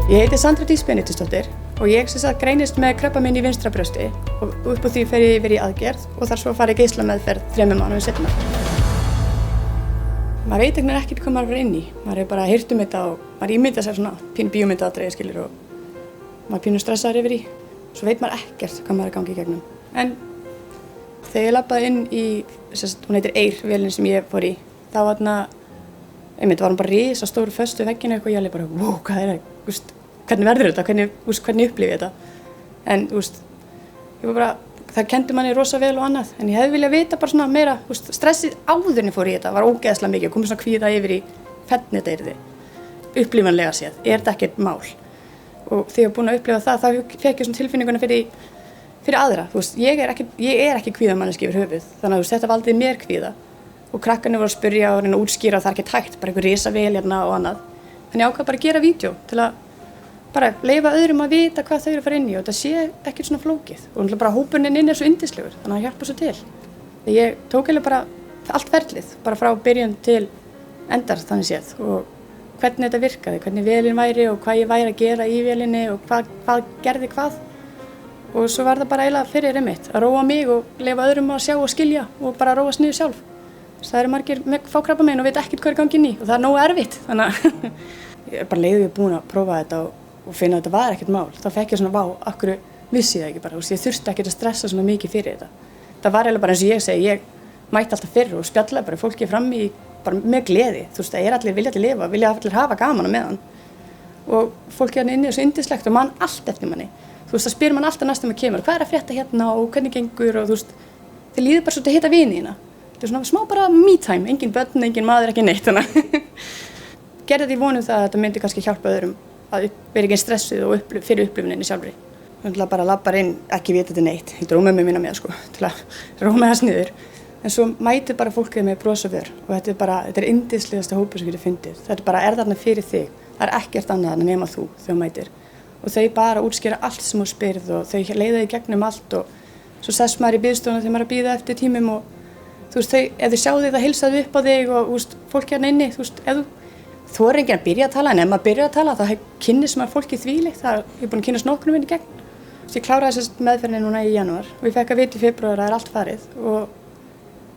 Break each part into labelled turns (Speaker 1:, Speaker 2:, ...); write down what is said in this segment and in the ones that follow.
Speaker 1: Ég heiti Sandra Dís Benediktsdóttir og ég greinist með krabbamein í vinstra brjósti og upp á því fer ég yfir í aðgerð og þarf svo að fara í geislameðferð 3 mánuðum seinna. Maður veit ekkert hvað maður var inn í. Maður er bara heyrt þetta og maður ímyndar sér svona pínu bíómyndaatriði skilur og maður er pínu stressaður yfir í. Svo veit maður ekkert hvað maður er að ganga í gegnum. En þegar ég labbaði inn í, hún heitir Eir, vélin sem ég fór í, þá var hún bara risastór föst við veggina og ég alveg bara, wow, hvað er það? Hvernig verður þetta? Hvernig upplifi ég þetta? En ég var bara, það kenndi manni rosa vel og annað, en ég hefði viljað vita bara svona meira, stressið áður en ég fór í þetta var ógeðslega mikið og komið svona kvíða yfir í hvernig þetta yrði, upplifanlega séð, er þetta ekkert mál? Og þegar ég var búin að upplifa það, þá fékk ég svona tilfinninguna fyrir aðra, ég er ekki kvíðamanneskja yfir höfuð, þannig að þetta valdi mér kvíða og krakkarnir voru að spyrja og reyna að útskýra og það er ekki hægt, bara einhver risavél hérna og annað. Þannig ég ákvað bara að gera vídeó til að bara leyfa öðrum að vita hvað þau eru að fara inn í og þetta sé ekkert svona flókið. Og bara hópurinn inn er svo yndislegur, þannig að það hjálpa svo til. Ég tók eiginlega bara allt ferlið, bara frá byrjun til endar þannig séð og hvernig þetta virkaði, hvernig vélin væri og hvað ég væri að gera í vélinni og hvað gerði hvað. Og svo var það bara eiginlega fyrir einmitt, að róa mig og leyfa öðrum að sjá og skilja og bara róast niður sjálf. Það eru margir fá krabbamein og veit ekkert hvað er gangi inn í og það er nógu erfitt. Þannig að ég er bara leiður ég búin að prófa þetta og finna að þetta var ekkert mál. Þá fekk ég svona, vá, af hverju vissi ég það ekki bara, ég þurfti ekkert að stressa svona mikið fyrir þetta. Það var eiginlega bara eins og ég segi, ég mætti alltaf fyrr og spjallaði bara fólki fram í bara með gleði. Það er allir viljandi lifa, vilja allir hafa gaman á meðan. Og fólki hérna inni er svo yndislegt og mann allt eftir manni. Það spyr mann alltaf næstum að kemur, hvað er að frétta hérna og hvernig gengur og þið líður bara svo til að hitta vini þína. Þetta er svona smá bara me time, engin börn, engin maður, ekki neitt. Gerði þetta í vonum það að þetta myndi kannski hjálpa öðrum að vera ekki stressuð og fyrir upplifuninni sjálfri. Þannig að bara labbar inn, ekki vita þetta neitt. Ég dró mömmu mína með til að róma þess niður. En svo mætir bara fólkið með bros og vör og þetta er yndislegasta hópur sem getur fundið. Þetta bara er þarna fyrir þig. Það er ekkert annað en nema þú þegar mætir. Og þau bara útskýra allt sem þú spyrð og þau leiða þig gegnum allt og svo sest maður í biðstofuna þegar maður er að bíða eftir tímum og ef þau sjá þig það heilsaðu upp á þig og fólki hérna inni, ef þú þorir enginn að byrja að tala en ef maður byrjar að tala þá kynnist maður fólki þvílíkt, ég er búin að kynnast nokkrum inn í gegn. Ég kláraði meðferðinni núna í janúar og ég fekk að vita í febrúar að það er allt farið og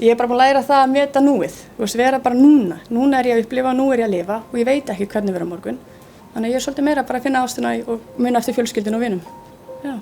Speaker 1: ég er bara búin að læra það að meta núið, vera bara núna er ég að upplifa og nú er ég að lifa og ég veit ekki hvernig verður á morgun. Þannig að ég er svolítið meira bara að finna ástina og muna eftir fjölskyldunni og vinum. Já.